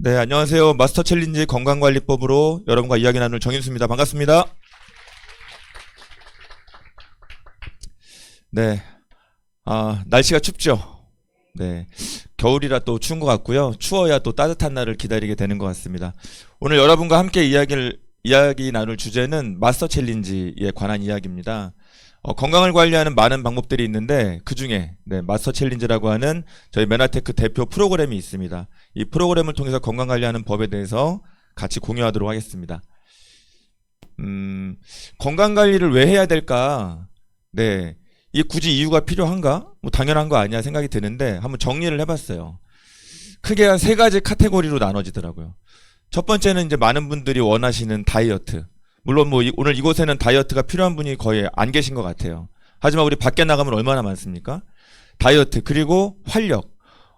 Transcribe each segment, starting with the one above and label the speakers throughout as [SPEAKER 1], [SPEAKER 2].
[SPEAKER 1] 네, 안녕하세요. 마스터 챌린지 건강관리법으로 여러분과 이야기 나눌 정인수입니다. 반갑습니다. 네, 날씨가 춥죠? 네, 겨울이라 또 추운 것 같고요. 추워야 또 따뜻한 날을 기다리게 되는 것 같습니다. 오늘 여러분과 함께 이야기 나눌 주제는 마스터 챌린지에 관한 이야기입니다. 건강을 관리하는 많은 방법들이 있는데 그 중에 마스터 챌린지라고 하는 저희 메나테크 대표 프로그램이 있습니다. 이 프로그램을 통해서 건강 관리하는 법에 대해서 같이 공유하도록 하겠습니다. 건강 관리를 왜 해야 될까? 네, 이게 굳이 이유가 필요한가? 뭐 당연한 거 아니야 생각이 드는데 한번 정리를 해봤어요. 크게 한 세 가지 카테고리로 나눠지더라고요. 첫 번째는 이제 많은 분들이 원하시는 다이어트. 물론 뭐 오늘 이곳에는 다이어트가 필요한 분이 거의 안 계신 것 같아요. 하지만 우리 밖에 나가면 얼마나 많습니까? 다이어트 그리고 활력.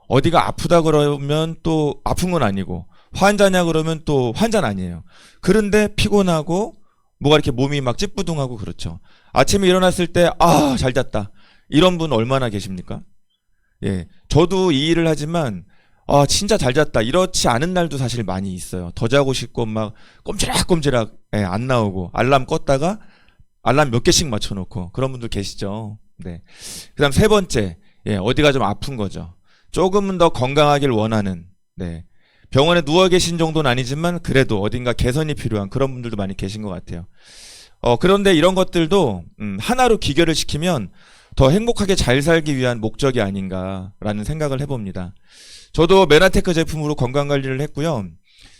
[SPEAKER 1] 어디가 아프다 그러면 또 아픈 건 아니고 환자냐 그러면 또 환자는 아니에요. 그런데 피곤하고 뭐가 이렇게 몸이 막 찌뿌둥하고 그렇죠. 아침에 일어났을 때 잘 잤다. 이런 분 얼마나 계십니까? 예, 저도 이 일을 하지만 진짜 잘 잤다. 이렇지 않은 날도 사실 많이 있어요. 더 자고 싶고 막 꼼지락꼼지락 안 나오고 알람 껐다가 알람 몇 개씩 맞춰놓고 그런 분들 계시죠. 네. 그다음 세 번째, 어디가 좀 아픈 거죠. 조금은 더 건강하길 원하는, 병원에 누워 계신 정도는 아니지만 그래도 어딘가 개선이 필요한 그런 분들도 많이 계신 것 같아요. 그런데 이런 것들도 하나로 귀결을 시키면 더 행복하게 잘 살기 위한 목적이 아닌가라는 생각을 해봅니다. 저도 메나테크 제품으로 건강관리를 했고요.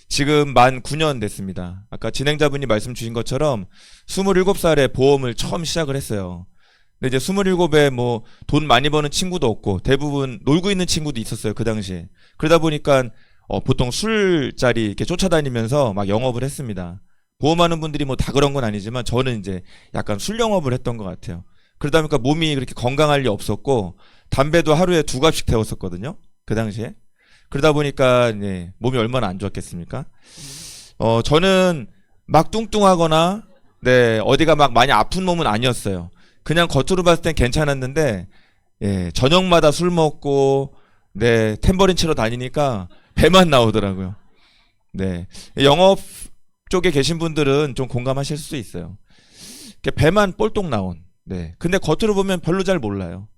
[SPEAKER 1] 지금 만 9년 됐습니다. 아까 진행자분이 말씀 주신 것처럼 27살에 보험을 처음 시작을 했어요. 근데 이제 27에 뭐 돈 많이 버는 친구도 없고 대부분 놀고 있는 친구도 있었어요. 그 당시에. 그러다 보니까 보통 술자리 이렇게 쫓아다니면서 막 영업을 했습니다. 보험하는 분들이 뭐 다 그런 건 아니지만 저는 이제 약간 술 영업을 했던 것 같아요. 그러다 보니까 몸이 그렇게 건강할 리 없었고 담배도 하루에 2갑씩 태웠었거든요. 그 당시에. 그러다 보니까 몸이 얼마나 안 좋았겠습니까? 저는 막 뚱뚱하거나 어디가 막 많이 아픈 몸은 아니었어요. 그냥 겉으로 봤을 땐 괜찮았는데 저녁마다 술 먹고 탬버린 치러 다니니까 배만 나오더라고요. 영업 쪽에 계신 분들은 좀 공감하실 수 있어요. 배만 볼록 나온. 근데 겉으로 보면 별로 잘 몰라요.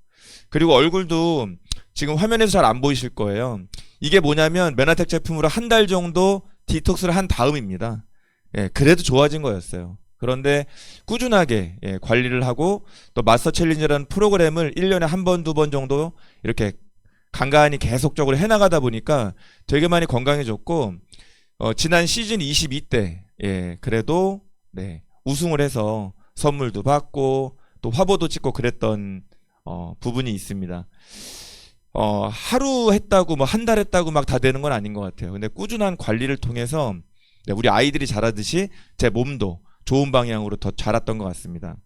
[SPEAKER 1] 그리고 얼굴도 지금 화면에서 잘 안 보이실 거예요. 이게 뭐냐면 메나텍 제품으로 한 달 정도 디톡스를 한 다음입니다. 그래도 좋아진 거였어요. 그런데 꾸준하게 관리를 하고 또 마스터 챌린지라는 프로그램을 1년에 한 번, 두 번 정도 이렇게 간간히 계속적으로 해나가다 보니까 되게 많이 건강해졌고 지난 시즌 22때 그래도 우승을 해서 선물도 받고 또 화보도 찍고 그랬던 부분이 있습니다. 하루 했다고 뭐 한 달 했다고 막 다 되는 건 아닌 것 같아요. 근데 꾸준한 관리를 통해서 우리 아이들이 자라듯이 제 몸도 좋은 방향으로 더 자랐던 것 같습니다.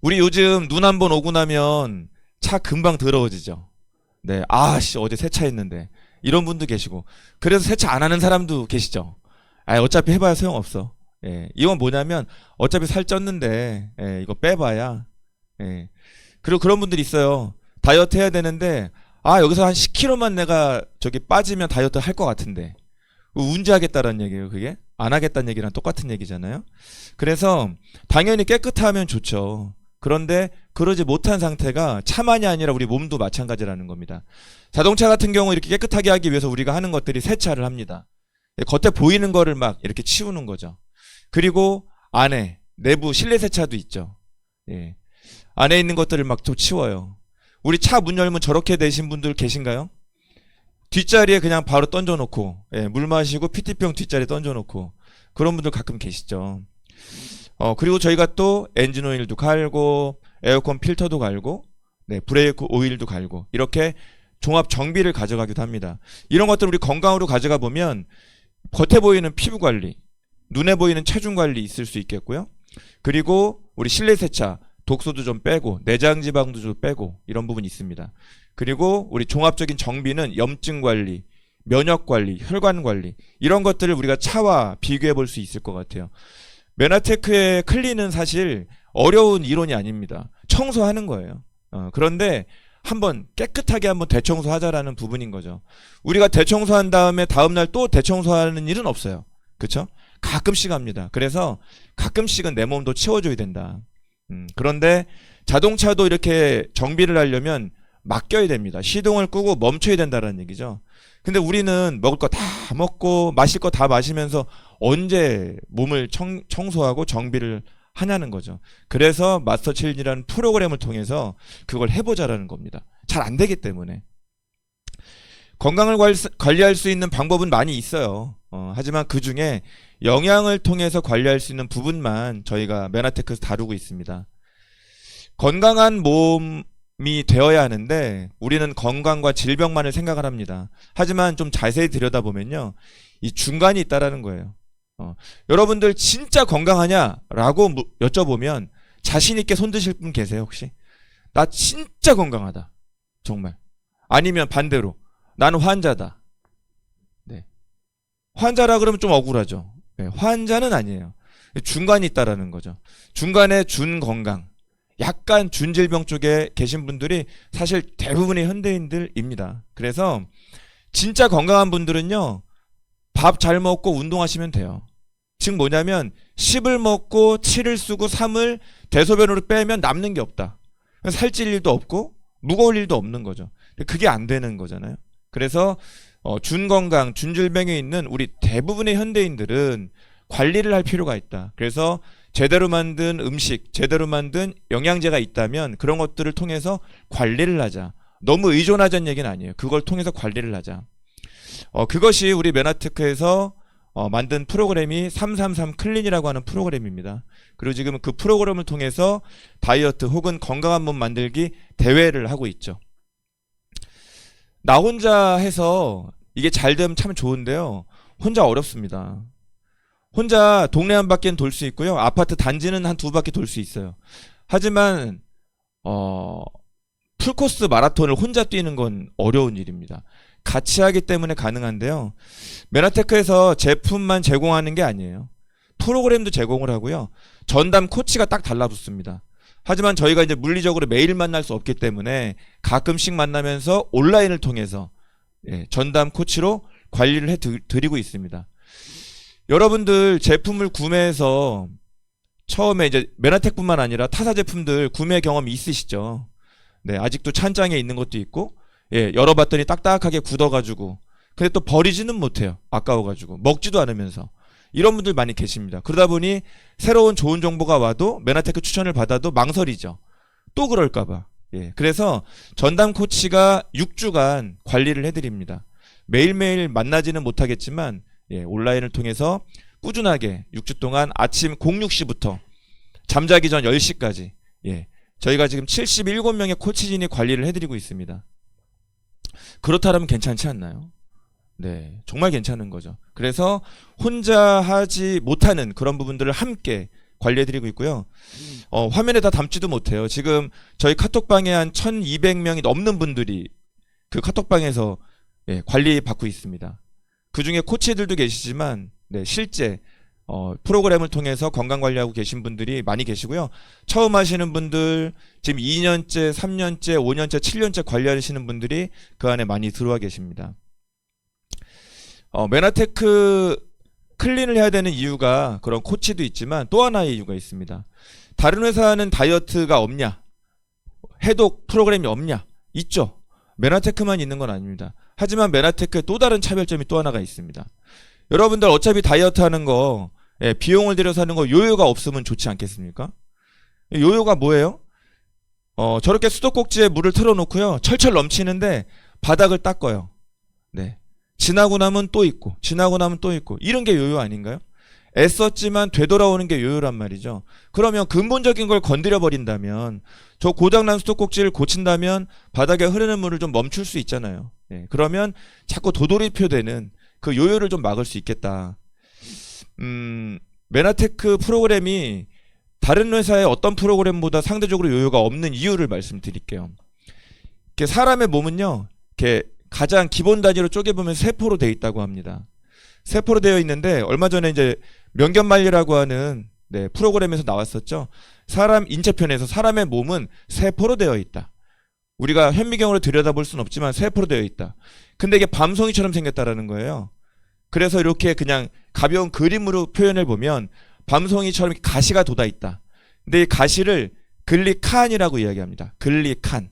[SPEAKER 1] 우리 요즘 눈 한 번 오고 나면 차 금방 더러워지죠. 어제 세차했는데 이런 분도 계시고 그래서 세차 안 하는 사람도 계시죠. 어차피 해봐야 소용없어. 이건 뭐냐면 어차피 살 쪘는데 이거 빼봐야. 그리고 그런 분들이 있어요. 다이어트 해야 되는데 여기서 한 10kg만 내가 저기 빠지면 다이어트 할 것 같은데 언제 하겠다라는 얘기예요. 그게 안 하겠다는 얘기랑 똑같은 얘기잖아요. 그래서 당연히 깨끗하면 좋죠. 그런데 그러지 못한 상태가 차만이 아니라 우리 몸도 마찬가지라는 겁니다. 자동차 같은 경우 이렇게 깨끗하게 하기 위해서 우리가 하는 것들이 세차를 합니다. 겉에 보이는 거를 막 이렇게 치우는 거죠. 그리고 안에 내부 실내 세차도 있죠. 안에 있는 것들을 막 또 치워요. 우리 차 문 열면 저렇게 되신 분들 계신가요? 뒷자리에 그냥 바로 던져놓고 물 마시고 PT병 뒷자리에 던져놓고 그런 분들 가끔 계시죠. 그리고 저희가 또 엔진 오일도 갈고 에어컨 필터도 갈고 브레이크 오일도 갈고 이렇게 종합 정비를 가져가기도 합니다. 이런 것들 우리 건강으로 가져가 보면 겉에 보이는 피부 관리, 눈에 보이는 체중 관리 있을 수 있겠고요. 그리고 우리 실내 세차 독소도 좀 빼고 내장 지방도 좀 빼고 이런 부분이 있습니다. 그리고 우리 종합적인 정비는 염증 관리, 면역 관리, 혈관 관리 이런 것들을 우리가 차와 비교해 볼 수 있을 것 같아요. 메나테크의 클린은 사실 어려운 이론이 아닙니다. 청소하는 거예요. 그런데 한번 깨끗하게 한번 대청소하자라는 부분인 거죠. 우리가 대청소한 다음에 다음날 또 대청소하는 일은 없어요. 그렇죠? 가끔씩 합니다. 그래서 가끔씩은 내 몸도 치워줘야 된다. 그런데 자동차도 이렇게 정비를 하려면 맡겨야 됩니다. 시동을 끄고 멈춰야 된다는 얘기죠. 근데 우리는 먹을 거 다 먹고 마실 거 다 마시면서 언제 몸을 청소하고 정비를 하냐는 거죠. 그래서 마스터 칠린이라는 프로그램을 통해서 그걸 해보자라는 겁니다. 잘 안 되기 때문에. 건강을 관리할 수 있는 방법은 많이 있어요. 하지만 그 중에 영양을 통해서 관리할 수 있는 부분만 저희가 메나테크에서 다루고 있습니다. 건강한 몸이 되어야 하는데 우리는 건강과 질병만을 생각을 합니다. 하지만 좀 자세히 들여다보면요, 이 중간이 있다라는 거예요. 여러분들 진짜 건강하냐라고 여쭤보면 자신 있게 손 드실 분 계세요 혹시? 나 진짜 건강하다. 정말. 아니면 반대로 나는 환자다. 네. 환자라 그러면 좀 억울하죠. 네. 환자는 아니에요. 중간이 있다라는 거죠. 중간에 준건강, 약간 준질병 쪽에 계신 분들이 사실 대부분의 현대인들입니다. 그래서 진짜 건강한 분들은요, 밥 잘 먹고 운동하시면 돼요. 즉 뭐냐면 10을 먹고 7을 쓰고 3을 대소변으로 빼면 남는 게 없다. 살찔 일도 없고 무거울 일도 없는 거죠. 그게 안 되는 거잖아요. 그래서 준건강, 준질병에 있는 우리 대부분의 현대인들은 관리를 할 필요가 있다. 그래서 제대로 만든 음식, 제대로 만든 영양제가 있다면 그런 것들을 통해서 관리를 하자. 너무 의존하자는 얘기는 아니에요. 그걸 통해서 관리를 하자. 그것이 우리 메나테크에서 만든 프로그램이 333 클린이라고 하는 프로그램입니다. 그리고 지금 그 프로그램을 통해서 다이어트 혹은 건강한 몸 만들기 대회를 하고 있죠. 나 혼자 해서 이게 잘 되면 참 좋은데요, 혼자 어렵습니다. 혼자 동네 한 바퀴는 돌 수 있고요, 아파트 단지는 한 2바퀴 돌 수 있어요. 하지만 풀코스 마라톤을 혼자 뛰는 건 어려운 일입니다. 같이 하기 때문에 가능한데요, 메나테크에서 제품만 제공하는 게 아니에요. 프로그램도 제공을 하고요, 전담 코치가 딱 달라붙습니다. 하지만 저희가 이제 물리적으로 매일 만날 수 없기 때문에 가끔씩 만나면서 온라인을 통해서 전담 코치로 관리를 해드리고 있습니다. 여러분들 제품을 구매해서 처음에 이제 메나텍뿐만 아니라 타사 제품들 구매 경험이 있으시죠? 네, 아직도 찬장에 있는 것도 있고, 열어봤더니 딱딱하게 굳어가지고, 근데 또 버리지는 못해요. 아까워가지고 먹지도 않으면서. 이런 분들 많이 계십니다. 그러다 보니 새로운 좋은 정보가 와도 메나테크 추천을 받아도 망설이죠. 또 그럴까봐. 그래서 전담 코치가 6주간 관리를 해드립니다. 매일매일 만나지는 못하겠지만 온라인을 통해서 꾸준하게 6주 동안 아침 06시부터 잠자기 전 10시까지 저희가 지금 77명의 코치진이 관리를 해드리고 있습니다. 그렇다면 괜찮지 않나요? 네, 정말 괜찮은 거죠. 그래서 혼자 하지 못하는 그런 부분들을 함께 관리해드리고 있고요. 화면에 다 담지도 못해요. 지금 저희 카톡방에 한 1200명이 넘는 분들이 그 카톡방에서 관리받고 있습니다. 그 중에 코치들도 계시지만 실제 프로그램을 통해서 건강관리하고 계신 분들이 많이 계시고요. 처음 하시는 분들, 지금 2년째, 3년째, 5년째, 7년째 관리하시는 분들이 그 안에 많이 들어와 계십니다. 메나테크 클린을 해야 되는 이유가 그런 코치도 있지만 또 하나의 이유가 있습니다. 다른 회사는 다이어트가 없냐? 해독 프로그램이 없냐? 있죠. 메나테크만 있는 건 아닙니다. 하지만 메나테크의 또 다른 차별점이 또 하나가 있습니다. 여러분들 어차피 다이어트 하는 거, 비용을 들여서 하는 거 요요가 없으면 좋지 않겠습니까? 요요가 뭐예요? 저렇게 수도꼭지에 물을 틀어놓고요, 철철 넘치는데 바닥을 닦아요. 네. 지나고 나면 또 있고, 지나고 나면 또 있고, 이런 게 요요 아닌가요? 애썼지만 되돌아오는 게 요요란 말이죠. 그러면 근본적인 걸 건드려 버린다면, 저 고장난 수도꼭지를 고친다면 바닥에 흐르는 물을 좀 멈출 수 있잖아요. 그러면 자꾸 도돌이표되는 그 요요를 좀 막을 수 있겠다. 메나테크 프로그램이 다른 회사의 어떤 프로그램보다 상대적으로 요요가 없는 이유를 말씀드릴게요. 사람의 몸은요, 이렇게 가장 기본 단위로 쪼개보면 세포로 되어 있다고 합니다. 세포로 되어 있는데 얼마 전에 이제 명견말리라고 하는 프로그램에서 나왔었죠. 사람 인체편에서 사람의 몸은 세포로 되어 있다. 우리가 현미경으로 들여다볼 수는 없지만 세포로 되어 있다. 근데 이게 밤송이처럼 생겼다라는 거예요. 그래서 이렇게 그냥 가벼운 그림으로 표현해 보면 밤송이처럼 가시가 돋아 있다. 근데 이 가시를 글리칸이라고 이야기합니다. 글리칸.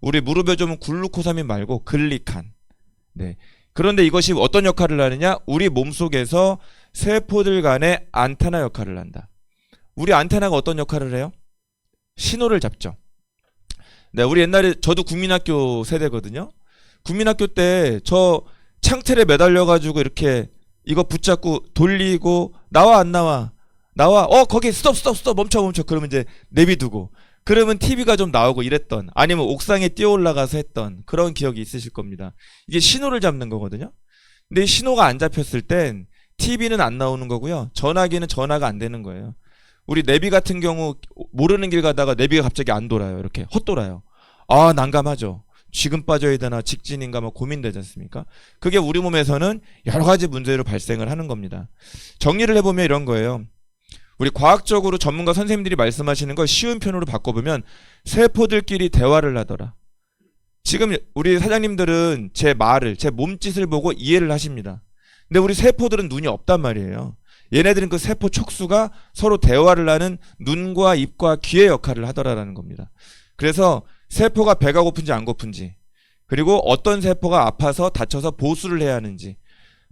[SPEAKER 1] 우리 무릎에 좀 글루코사민 말고 글리칸. 네. 그런데 이것이 어떤 역할을 하느냐? 우리 몸속에서 세포들 간의 안테나 역할을 한다. 우리 안테나가 어떤 역할을 해요? 신호를 잡죠. 네, 우리 옛날에 저도 국민학교 세대거든요. 국민학교 때 저 창틀에 매달려 가지고 이렇게 이거 붙잡고 돌리고 나와 안 나와? 나와. 거기 스톱 멈춰. 그러면 이제 내비두고. 그러면 TV가 좀 나오고 이랬던, 아니면 옥상에 뛰어 올라가서 했던 그런 기억이 있으실 겁니다. 이게 신호를 잡는 거거든요. 근데 이 신호가 안 잡혔을 땐 TV는 안 나오는 거고요. 전화기는 전화가 안 되는 거예요. 우리 내비 같은 경우 모르는 길 가다가 내비가 갑자기 안 돌아요. 이렇게 헛돌아요. 아, 난감하죠. 지금 빠져야 되나 직진인가 막 고민되지 않습니까? 그게 우리 몸에서는 여러 가지 문제로 발생을 하는 겁니다. 정리를 해보면 이런 거예요. 우리 과학적으로 전문가 선생님들이 말씀하시는 걸 쉬운 표현으로 바꿔보면 세포들끼리 대화를 하더라. 지금 우리 사장님들은 제 말을, 제 몸짓을 보고 이해를 하십니다. 근데 우리 세포들은 눈이 없단 말이에요. 얘네들은 그 세포 촉수가 서로 대화를 하는 눈과 입과 귀의 역할을 하더라라는 겁니다. 그래서 세포가 배가 고픈지 안 고픈지, 그리고 어떤 세포가 아파서 다쳐서 보수를 해야 하는지,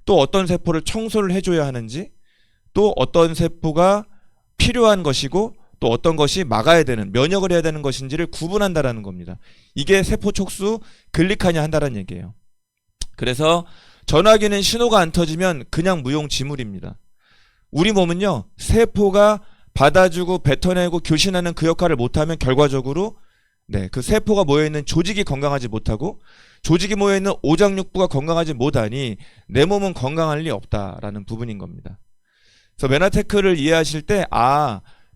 [SPEAKER 1] 또 어떤 세포를 청소를 해줘야 하는지, 또 어떤 세포가 필요한 것이고 또 어떤 것이 막아야 되는, 면역을 해야 되는 것인지를 구분한다라는 겁니다. 이게 세포 촉수 글리칸이 한다는 얘기예요. 그래서 전화기는 신호가 안 터지면 그냥 무용지물입니다. 우리 몸은요, 세포가 받아주고 뱉어내고 교신하는 그 역할을 못하면 결과적으로 그 세포가 모여있는 조직이 건강하지 못하고, 조직이 모여있는 오장육부가 건강하지 못하니 내 몸은 건강할 리 없다라는 부분인 겁니다. 그래서 메나테크를 이해하실 때,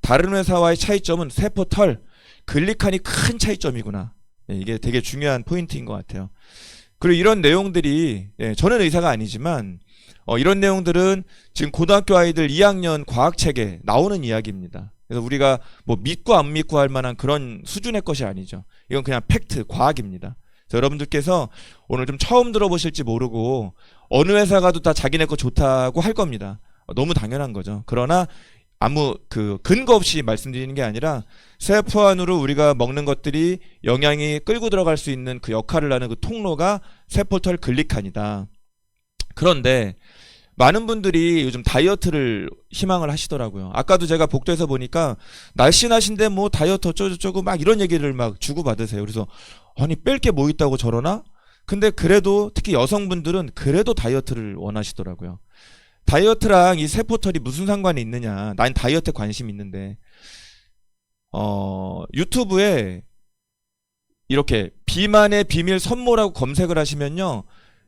[SPEAKER 1] 다른 회사와의 차이점은 세포 털, 글리칸이 큰 차이점이구나. 이게 되게 중요한 포인트인 것 같아요. 그리고 이런 내용들이, 저는 의사가 아니지만 이런 내용들은 지금 고등학교 아이들 2학년 과학책에 나오는 이야기입니다. 그래서 우리가 뭐 믿고 안 믿고 할 만한 그런 수준의 것이 아니죠. 이건 그냥 팩트, 과학입니다. 그래서 여러분들께서 오늘 좀 처음 들어보실지 모르고 어느 회사 가도 다 자기네 거 좋다고 할 겁니다. 너무 당연한 거죠. 그러나 아무 근거 없이 말씀드리는 게 아니라 세포 안으로 우리가 먹는 것들이 영양이 끌고 들어갈 수 있는 그 역할을 하는 그 통로가 세포털 글리칸이다. 그런데 많은 분들이 요즘 다이어트를 희망을 하시더라고요. 아까도 제가 복도에서 보니까 날씬하신데 뭐 다이어트 어쩌고저쩌고 막 이런 얘기를 막 주고받으세요. 그래서 아니 뺄 게 뭐 있다고 저러나? 근데 그래도 특히 여성분들은 그래도 다이어트를 원하시더라고요. 다이어트랑 이 세포털이 무슨 상관이 있느냐. 난 다이어트에 관심이 있는데 유튜브에 이렇게 비만의 비밀 선모라고 검색을 하시면요,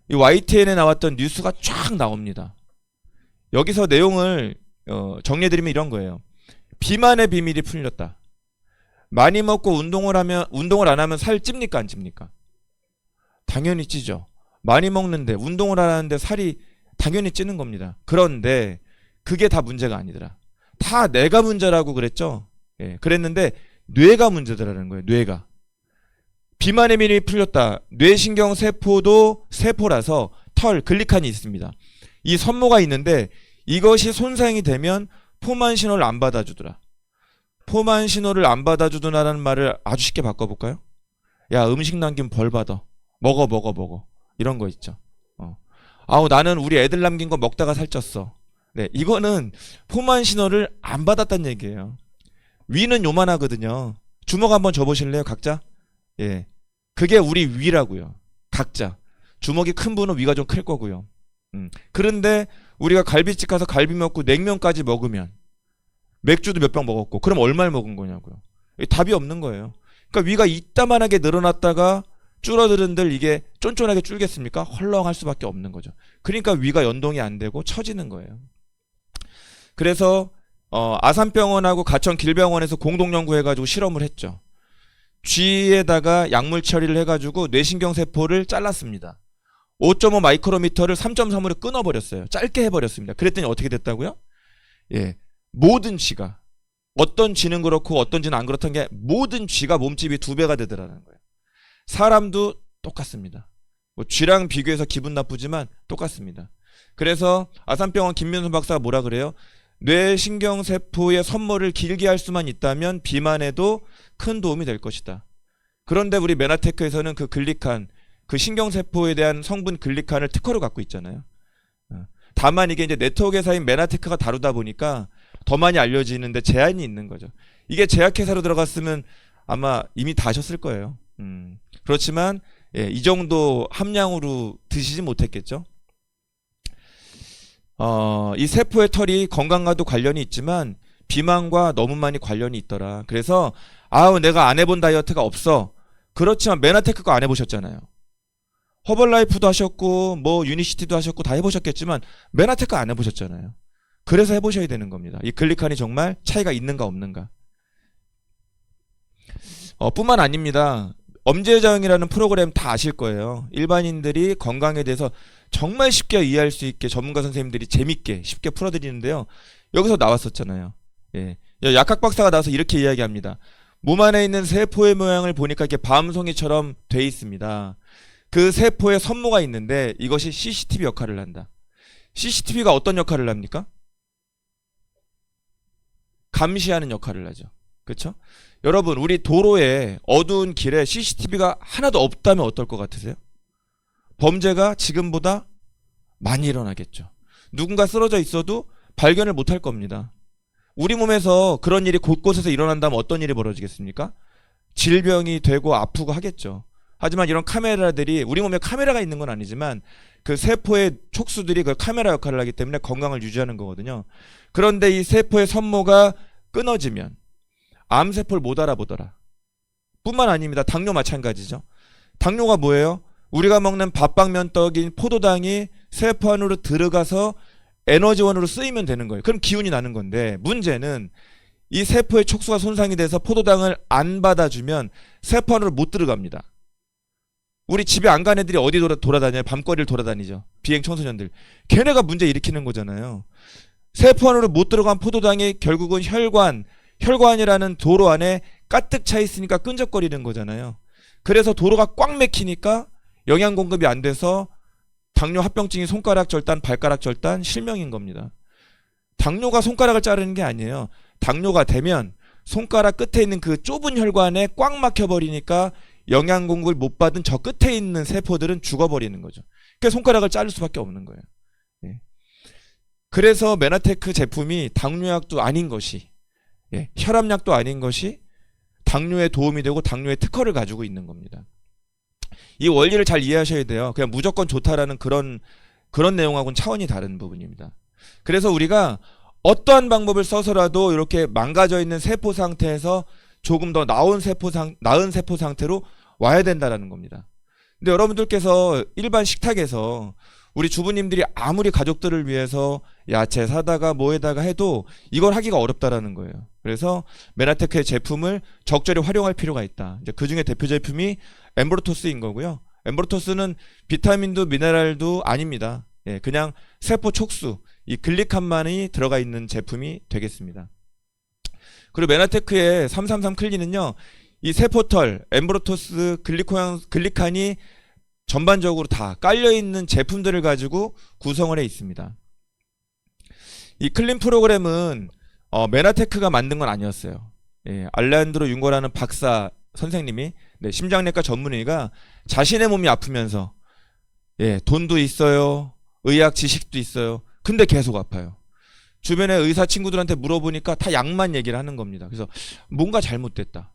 [SPEAKER 1] 이 YTN에 나왔던 뉴스가 쫙 나옵니다. 여기서 내용을 정리해드리면 이런 거예요. 비만의 비밀이 풀렸다. 많이 먹고 운동을 안 하면 살 찝니까 안 찝니까? 당연히 찌죠. 많이 먹는데 운동을 안 하는데 살이 당연히 찌는 겁니다. 그런데 그게 다 문제가 아니더라. 다 내가 문제라고 그랬죠. 그랬는데 뇌가 문제더라는 거예요. 뇌가. 비만의 비밀이 풀렸다. 뇌신경 세포도 세포라서 털, 글리칸이 있습니다. 이 선모가 있는데 이것이 손상이 되면 포만 신호를 안 받아주더라. 포만 신호를 안 받아주더라는 말을 아주 쉽게 바꿔볼까요? 야, 음식 남기면 벌 받아. 먹어. 이런 거 있죠. 나는 우리 애들 남긴 거 먹다가 살쪘어. 네, 이거는 포만 신호를 안 받았다는 얘기예요. 위는 요만하거든요. 주먹 한번 줘보실래요, 각자? 예, 그게 우리 위라고요. 각자. 주먹이 큰 분은 위가 좀 클 거고요. 그런데 우리가 갈비집 가서 갈비 먹고 냉면까지 먹으면, 맥주도 몇 병 먹었고, 그럼 얼마를 먹은 거냐고요. 답이 없는 거예요. 그러니까 위가 이따만하게 늘어났다가 줄어드는들 이게 쫀쫀하게 줄겠습니까? 헐렁할 수밖에 없는 거죠. 그러니까 위가 연동이 안 되고 처지는 거예요. 그래서 아산병원하고 가천길병원에서 공동연구해가지고 실험을 했죠. 쥐에다가 약물 처리를 해가지고 뇌신경세포를 잘랐습니다. 5.5 마이크로미터를 3.3으로 끊어버렸어요. 짧게 해버렸습니다. 그랬더니 어떻게 됐다고요? 예, 모든 쥐가, 어떤 쥐는 그렇고 어떤 쥐는 안 그렇다는 게 모든 쥐가 몸집이 2배가 되더라는 거예요. 사람도 똑같습니다. 뭐 쥐랑 비교해서 기분 나쁘지만 똑같습니다. 그래서 아산병원 김민수 박사가 뭐라 그래요? 뇌신경세포의 선모를 길게 할 수만 있다면 비만에도 큰 도움이 될 것이다. 그런데 우리 메나테크에서는 그 글리칸, 그 신경세포에 대한 성분 글리칸을 특허로 갖고 있잖아요. 다만 이게 이제 네트워크 회사인 메나테크가 다루다 보니까 더 많이 알려지는데 제한이 있는 거죠. 이게 제약회사로 들어갔으면 아마 이미 다 하셨을 거예요. 그렇지만 예, 이 정도 함량으로 드시지 못했겠죠. 이 세포의 털이 건강과도 관련이 있지만 비만과 너무 많이 관련이 있더라. 그래서 내가 안 해본 다이어트가 없어. 그렇지만 메나테크가 안 해보셨잖아요. 허벌라이프도 하셨고 뭐 유니시티도 하셨고 다 해보셨겠지만 메나테크 안 해보셨잖아요. 그래서 해보셔야 되는 겁니다. 이 글리칸이 정말 차이가 있는가 없는가. 뿐만 아닙니다. 엄지회장이라는 프로그램 다 아실 거예요. 일반인들이 건강에 대해서 정말 쉽게 이해할 수 있게 전문가 선생님들이 재밌게 쉽게 풀어드리는데요. 여기서 나왔었잖아요. 예. 약학 박사가 나와서 이렇게 이야기합니다. 몸 안에 있는 세포의 모양을 보니까 이렇게 밤송이처럼 돼 있습니다. 그 세포에 선모가 있는데 이것이 CCTV 역할을 한다. CCTV가 어떤 역할을 합니까? 감시하는 역할을 하죠. 그렇죠? 여러분, 우리 도로에 어두운 길에 CCTV가 하나도 없다면 어떨 것 같으세요? 범죄가 지금보다 많이 일어나겠죠. 누군가 쓰러져 있어도 발견을 못할 겁니다. 우리 몸에서 그런 일이 곳곳에서 일어난다면 어떤 일이 벌어지겠습니까? 질병이 되고 아프고 하겠죠. 하지만 이런 카메라들이, 우리 몸에 카메라가 있는 건 아니지만 그 세포의 촉수들이 그 카메라 역할을 하기 때문에 건강을 유지하는 거거든요. 그런데 이 세포의 선모가 끊어지면 암세포를 못 알아보더라. 뿐만 아닙니다. 당뇨 마찬가지죠. 당뇨가 뭐예요? 우리가 먹는 밥방면떡인 포도당이 세포 안으로 들어가서 에너지원으로 쓰이면 되는 거예요. 그럼 기운이 나는 건데, 문제는 이 세포의 촉수가 손상이 돼서 포도당을 안 받아주면 세포 안으로 못 들어갑니다. 우리 집에 안 간 애들이 어디 돌아다녀요? 밤거리를 돌아다니죠. 비행 청소년들. 걔네가 문제 일으키는 거잖아요. 세포 안으로 못 들어간 포도당이 결국은 혈관이라는 도로 안에 가득 차 있으니까 끈적거리는 거잖아요. 그래서 도로가 꽉 막히니까 영양 공급이 안 돼서 당뇨 합병증이 손가락 절단, 발가락 절단, 실명인 겁니다. 당뇨가 손가락을 자르는 게 아니에요. 당뇨가 되면 손가락 끝에 있는 그 좁은 혈관에 꽉 막혀버리니까 영양 공급을 못 받은 저 끝에 있는 세포들은 죽어버리는 거죠. 그러니까 손가락을 자를 수밖에 없는 거예요. 예. 그래서 메나테크 제품이 당뇨약도 아닌 것이, 혈압약도 아닌 것이 당뇨에 도움이 되고 당뇨의 특허를 가지고 있는 겁니다. 이 원리를 잘 이해하셔야 돼요. 그냥 무조건 좋다라는 그런 내용하고는 차원이 다른 부분입니다. 그래서 우리가 어떠한 방법을 써서라도 이렇게 망가져 있는 세포 상태에서 조금 더 나은 세포 상태로 와야 된다라는 겁니다. 근데 여러분들께서 일반 식탁에서 우리 주부님들이 아무리 가족들을 위해서 야채 사다가 뭐에다가 해도 이걸 하기가 어렵다라는 거예요. 그래서 메나테크의 제품을 적절히 활용할 필요가 있다. 이제 그 중에 대표 제품이 엠브로토스인 거고요. 엠브로토스는 비타민도 미네랄도 아닙니다. 그냥 세포 촉수, 이 글리칸만이 들어가 있는 제품이 되겠습니다. 그리고 메나테크의 333 클린은요, 이 세포털, 엠브로토스, 글리칸이 전반적으로 다 깔려있는 제품들을 가지고 구성을 해 있습니다. 이 클린 프로그램은 메나테크가 만든 건 아니었어요. 알레한드로 윤거라는 박사 선생님이, 심장내과 전문의가 자신의 몸이 아프면서 돈도 있어요, 의학 지식도 있어요, 근데 계속 아파요. 주변에 의사 친구들한테 물어보니까 다 약만 얘기를 하는 겁니다. 그래서 뭔가 잘못됐다.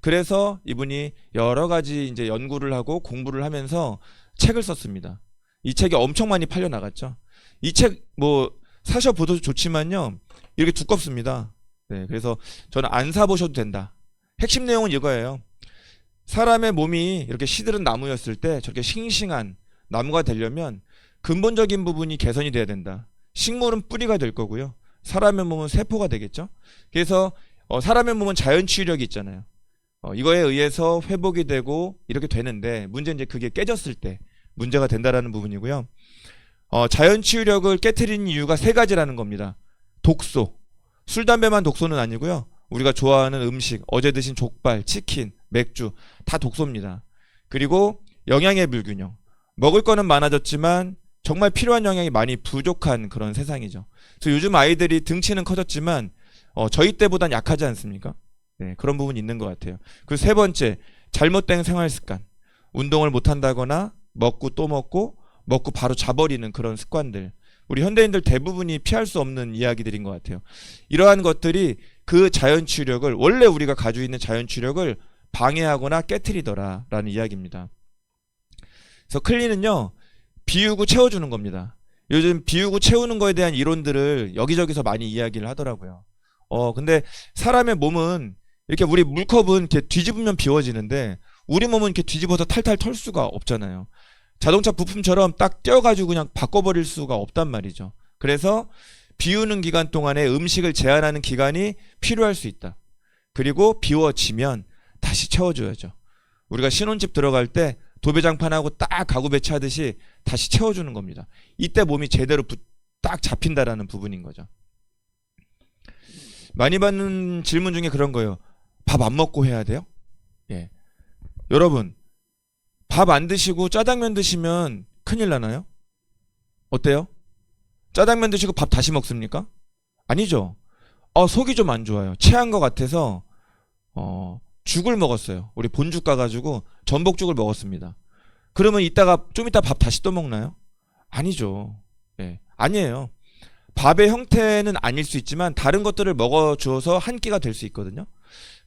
[SPEAKER 1] 그래서 이분이 여러 가지 이제 연구를 하고 공부를 하면서 책을 썼습니다. 이 책이 엄청 많이 팔려 나갔죠. 이 책 뭐 사셔보셔도 좋지만요, 이렇게 두껍습니다. 그래서 저는 안 사보셔도 된다. 핵심 내용은 이거예요. 사람의 몸이 이렇게 시들은 나무였을 때 저렇게 싱싱한 나무가 되려면 근본적인 부분이 개선이 돼야 된다. 식물은 뿌리가 될 거고요, 사람의 몸은 세포가 되겠죠. 그래서 사람의 몸은 자연 치유력이 있잖아요. 이거에 의해서 회복이 되고 이렇게 되는데, 문제는 이제 그게 깨졌을 때 문제가 된다라는 부분이고요. 자연 치유력을 깨트리는 이유가 세 가지라는 겁니다. 독소, 술 담배만 독소는 아니고요, 우리가 좋아하는 음식, 어제 드신 족발, 치킨, 맥주 다 독소입니다. 그리고 영양의 불균형. 먹을 거는 많아졌지만 정말 필요한 영양이 많이 부족한 그런 세상이죠. 그래서 요즘 아이들이 등치는 커졌지만 저희 때보단 약하지 않습니까? 네, 그런 부분이 있는 것 같아요. 그리고 세 번째, 잘못된 생활 습관. 운동을 못 한다거나 먹고 또 먹고 바로 자버리는 그런 습관들. 우리 현대인들 대부분이 피할 수 없는 이야기들인 것 같아요. 이러한 것들이 그 자연 치유력을, 원래 우리가 가지고 있는 자연 치유력을 방해하거나 깨트리더라라는 이야기입니다. 그래서 클린은요, 비우고 채워주는 겁니다. 요즘 비우고 채우는 거에 대한 이론들을 여기저기서 많이 이야기를 하더라고요. 근데 사람의 몸은 이렇게, 우리 물컵은 이렇게 뒤집으면 비워지는데 우리 몸은 이렇게 뒤집어서 탈탈 털 수가 없잖아요. 자동차 부품처럼 딱 떼어가지고 그냥 바꿔버릴 수가 없단 말이죠. 그래서 비우는 기간 동안에 음식을 제한하는 기간이 필요할 수 있다. 그리고 비워지면 다시 채워줘야죠. 우리가 신혼집 들어갈 때 도배장판하고 딱 가구 배치하듯이 다시 채워주는 겁니다. 이때 몸이 제대로 딱 잡힌다라는 부분인 거죠. 많이 받는 질문 중에 그런 거예요. 밥 안 먹고 해야 돼요? 예. 여러분, 밥 안 드시고 짜장면 드시면 큰일 나나요? 어때요? 짜장면 드시고 밥 다시 먹습니까? 아니죠. 속이 좀 안 좋아요. 체한 것 같아서 죽을 먹었어요. 우리 본죽 가가지고 전복죽을 먹었습니다. 그러면 좀 이따 밥 다시 또 먹나요? 아니죠. 예, 아니에요. 밥의 형태는 아닐 수 있지만 다른 것들을 먹어주어서 한 끼가 될 수 있거든요.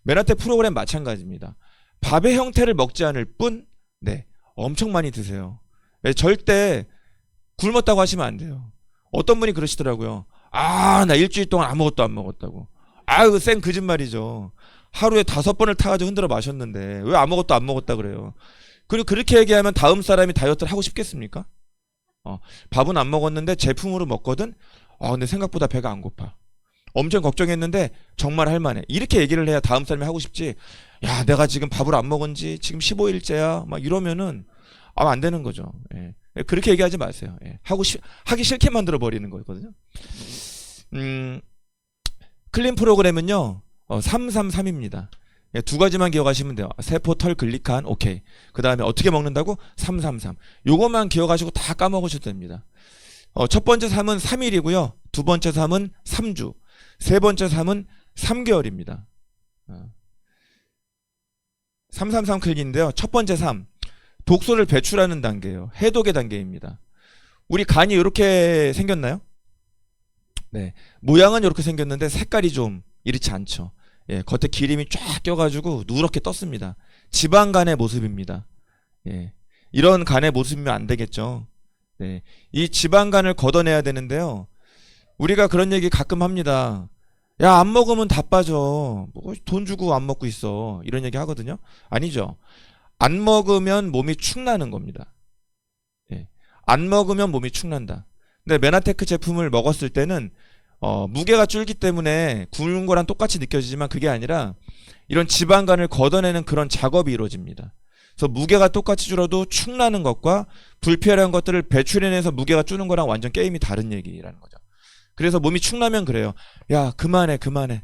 [SPEAKER 1] 메나테 프로그램 마찬가지입니다. 밥의 형태를 먹지 않을 뿐, 네, 엄청 많이 드세요. 네, 절대 굶었다고 하시면 안 돼요. 어떤 분이 그러시더라고요. 나 일주일 동안 아무것도 안 먹었다고. 그 쌩 거짓말이죠. 하루에 5번을 타가지고 흔들어 마셨는데 왜 아무것도 안 먹었다 그래요. 그리고 그렇게 얘기하면 다음 사람이 다이어트를 하고 싶겠습니까? 밥은 안 먹었는데 제품으로 먹거든. 근데 생각보다 배가 안 고파. 엄청 걱정했는데 정말 할만해. 이렇게 얘기를 해야 다음 사람이 하고 싶지. 야, 내가 지금 밥을 안 먹은 지 지금 15일째야. 막 이러면은 안 되는 거죠. 예. 그렇게 얘기하지 마세요. 예. 하기 싫게 만들어 버리는 거거든요. 클린 프로그램은요, 333입니다. 예, 두 가지만 기억하시면 돼요. 세포, 털, 글리칸, 오케이. 그 다음에 어떻게 먹는다고? 333. 요것만 기억하시고 다 까먹으셔도 됩니다. 첫 번째 3은 3일이고요. 두 번째 3은 3주. 세 번째 3은 3개월입니다. 333 클린인데요. 첫 번째 3. 독소를 배출하는 단계예요. 해독의 단계입니다. 우리 간이 이렇게 생겼나요? 네. 모양은 이렇게 생겼는데 색깔이 좀 이렇지 않죠. 예, 겉에 기름이 쫙 껴가지고 누렇게 떴습니다. 지방간의 모습입니다. 예, 이런 간의 모습이면 안 되겠죠. 네, 이 지방간을 걷어내야 되는데요. 우리가 그런 얘기 가끔 합니다. 야, 안 먹으면 다 빠져. 뭐 돈 주고 안 먹고 있어. 이런 얘기 하거든요. 아니죠. 안 먹으면 몸이 축나는 겁니다. 예, 안 먹으면 몸이 축난다. 근데 메나테크 제품을 먹었을 때는 무게가 줄기 때문에 굶은 거랑 똑같이 느껴지지만 그게 아니라 이런 지방간을 걷어내는 그런 작업이 이루어집니다. 그래서 무게가 똑같이 줄어도 축나는 것과 불필요한 것들을 배출해내서 무게가 주는 거랑 완전 게임이 다른 얘기라는 거죠. 그래서 몸이 축나면 그래요. 야, 그만해.